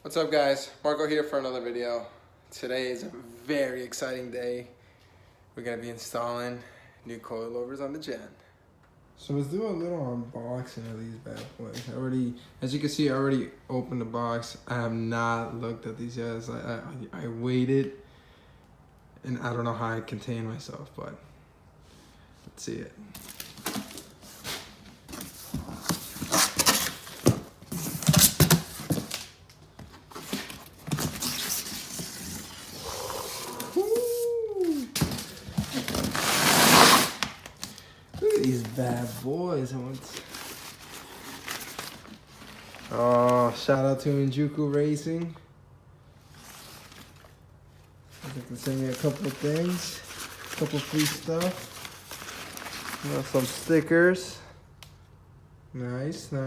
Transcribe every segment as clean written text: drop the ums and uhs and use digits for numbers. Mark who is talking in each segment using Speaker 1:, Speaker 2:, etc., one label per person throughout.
Speaker 1: What's up guys, Marco here for another video. Today is a very exciting day. We're going to be installing new coilovers on the Gen. So let's do a little unboxing of these bad boys. As you can see, I already opened the box. I have not looked at these yet. I waited and I don't know how I contain myself, but let's see it. These bad boys. Oh, shout out to Nlink Racing. They can send me a couple of things, a couple of free stuff. Some stickers. Nice. What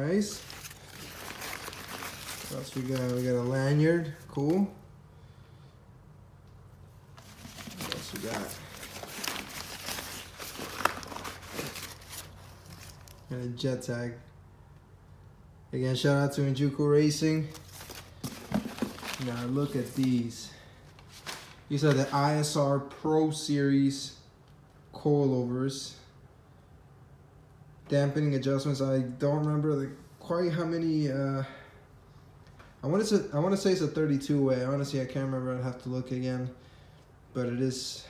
Speaker 1: else we got? We got a lanyard. Cool. What else we got? And a jet tag. Again, shout out to Nlink Racing. Now look at these. These are the ISR Pro Series coilovers. Dampening adjustments. I don't remember quite how many. I want to say it's a 32 way. Honestly, I can't remember. I'd have to look again. But it is.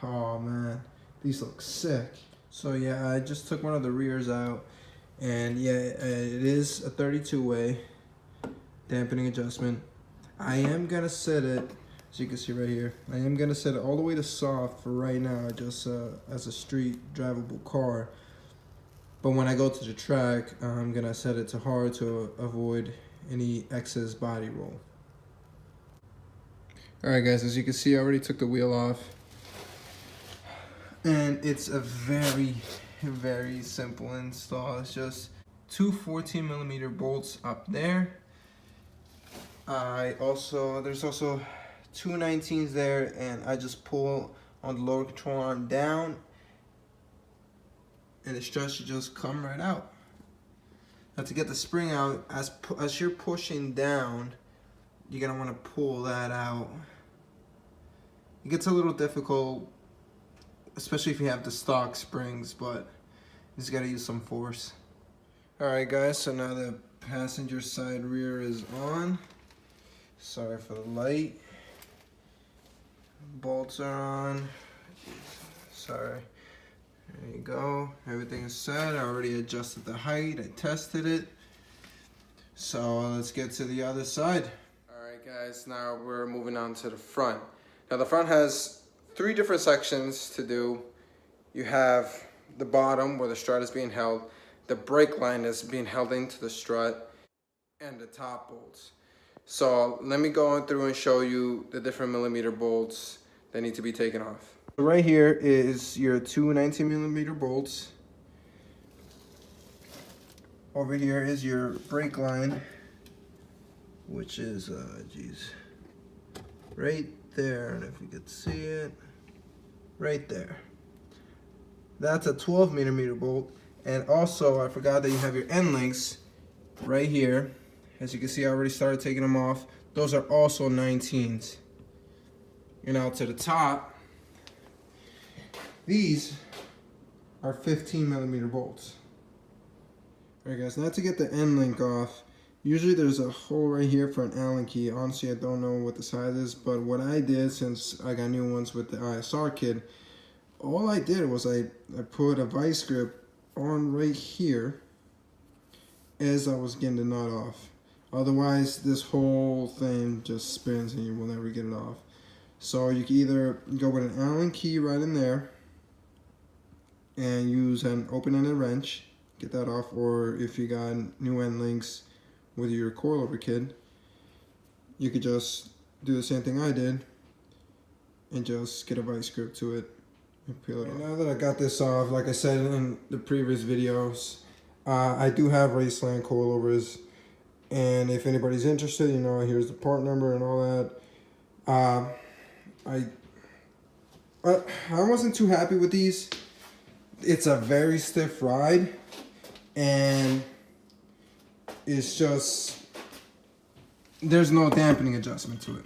Speaker 1: Oh man, these look sick. So yeah, I just took one of the rears out, and yeah, it is a 32 way dampening adjustment. I am gonna set it, as you can see right here, I am gonna set it all the way to soft for right now, just as a street drivable car. But when I go to the track, I'm gonna set it to hard to avoid any excess body roll. All right guys, as you can see, I already took the wheel off. And it's a very simple install. It's just two 14mm bolts up there. There's also two 19s there, and I just pull on the lower control arm down, and the strut should just come right out. Now to get the spring out, as you're pushing down, you're gonna want to pull that out. It gets a little difficult, especially if you have the stock springs, but you just gotta use some force. Alright guys, so now the passenger side rear is on. Sorry for the light. Bolts are on. Sorry. There you go. Everything is set. I already adjusted the height. I tested it. So let's get to the other side. Alright guys, now we're moving on to the front. Now the front has three different sections to do. You have the bottom where the strut is being held, the brake line is being held into the strut, and the top bolts. So let me go through and show you the different millimeter bolts that need to be taken off. Right here is your two 19mm bolts. Over here is your brake line, which is right there, and if you could see it, right there. That's a 12mm bolt. And also, I forgot that you have your Nlinks right here. As you can see, I already started taking them off. Those are also 19s. And now to the top, these are 15mm bolts. Alright guys, now to get the Nlink off, usually there's a hole right here for an Allen key. Honestly, I don't know what the size is, but what I did, since I got new ones with the ISR kit, all I did was I put a vice grip on right here as I was getting the nut off. Otherwise, this whole thing just spins and you will never get it off. So you can either go with an Allen key right in there and use an open-ended wrench, get that off, or if you got new Nlinks with your coilover kit, you could just do the same thing I did and just get a vice grip to it and peel it off. Now that I got this off, like I said in the previous videos, I do have Raceland coilovers, and if anybody's interested, you know, here's the part number and all that. I wasn't too happy with these. It's a very stiff ride, and it's just there's no dampening adjustment to it.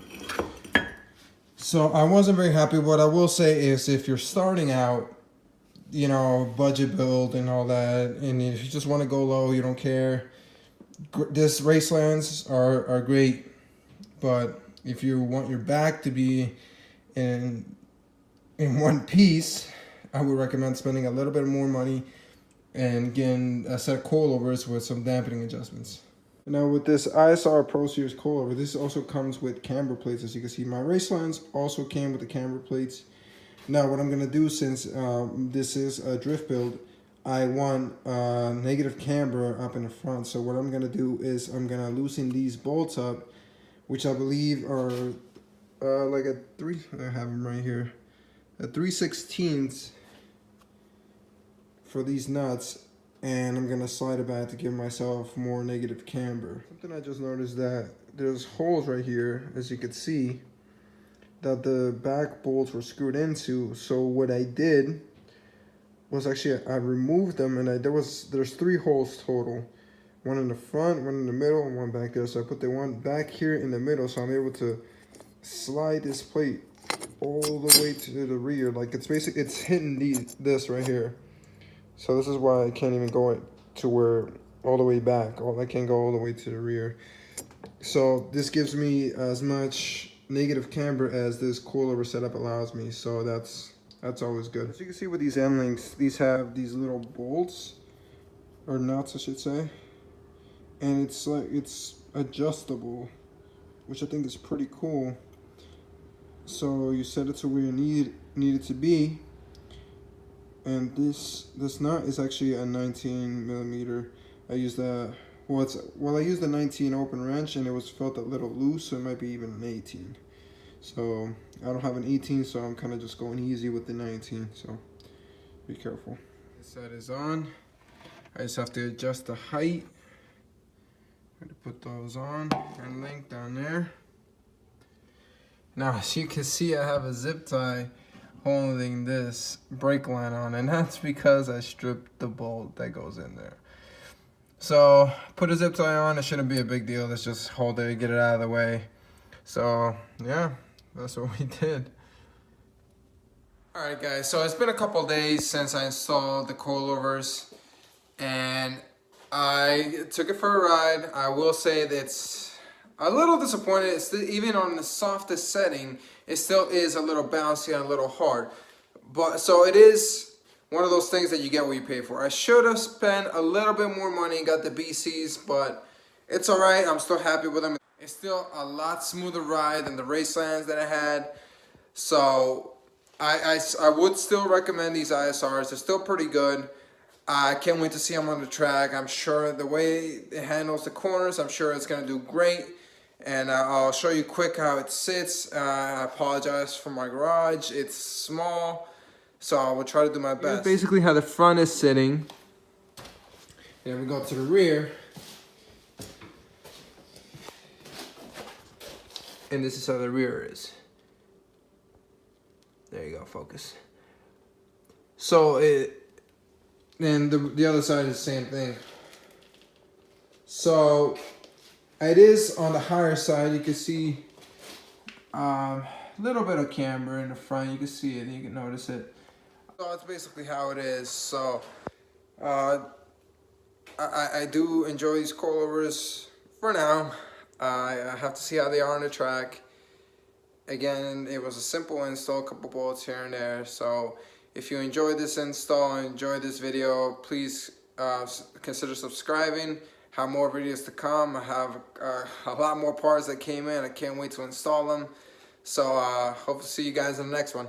Speaker 1: So I wasn't very happy. What I will say is if you're starting out, you know, budget build and all that, and if you just want to go low, you don't care, this Racelands are great. But if you want your back to be in one piece, I would recommend spending a little bit more money and getting a set of coilovers with some dampening adjustments. Now with this ISR Pro Series coilover, this also comes with camber plates. As you can see, my Racelands also came with the camber plates. Now what I'm going to do, since this is a drift build, I want negative camber up in the front. So what I'm going to do is I'm going to loosen these bolts up, which I believe are like a I have them right here, a 3/16 for these nuts, and I'm gonna slide it back to give myself more negative camber. Something I just noticed, that there's holes right here, as you can see, that the back bolts were screwed into. So what I did was actually I removed them, and there's 3 holes total. One in the front, one in the middle, and one back there. So I put the one back here in the middle, so I'm able to slide this plate all the way to the rear. Like it's hitting this right here. So this is why I can't even go to where all the way back. I can't go all the way to the rear. So this gives me as much negative camber as this coilover setup allows me. So that's always good. As you can see with these Nlinks, these have these little bolts, or nuts I should say. And it's adjustable, which I think is pretty cool. So you set it to where you need it to be, and this nut is actually a 19 millimeter. I used I used the 19 open wrench, and it felt a little loose, so it might be even an 18. So I don't have an 18, so I'm kind of just going easy with the 19. So be careful. This set is on. I just have to adjust the height. I'm going to put those on and link down there. Now, as you can see, I have a zip tie holding this brake line on, and that's because I stripped the bolt that goes in there. So, put a zip tie on. It shouldn't be a big deal. Let's just hold it, get it out of the way. So, yeah, that's what we did. Alright guys, so it's been a couple days since I installed the coilovers, and I took it for a ride. I will say that it's a little disappointed. It's still, even on the softest setting, it still is a little bouncy and a little hard. But so it is one of those things that you get what you pay for. I should have spent a little bit more money and got the BCs, but it's alright. I'm still happy with them. It's still a lot smoother ride than the Racelands that I had. So I would still recommend these ISRs. They're still pretty good. I can't wait to see them on the track. I'm sure the way it handles the corners, I'm sure it's going to do great. And I'll show you quick how it sits. I apologize for my garage. It's small, so I will try to do my best. Here's basically how the front is sitting. And we go to the rear. And this is how the rear is. There you go, focus. So and the other side is the same thing. So it is on the higher side. You can see a little bit of camber in the front. You can see it, you can notice it. So that's basically how it is. So I do enjoy these coilovers for now. I have to see how they are on the track. Again, it was a simple install, a couple bolts here and there. So if you enjoyed this install and enjoyed this video, please consider subscribing. Have more videos to come. I have a lot more parts that came in. I can't wait to install them. So hope to see you guys in the next one.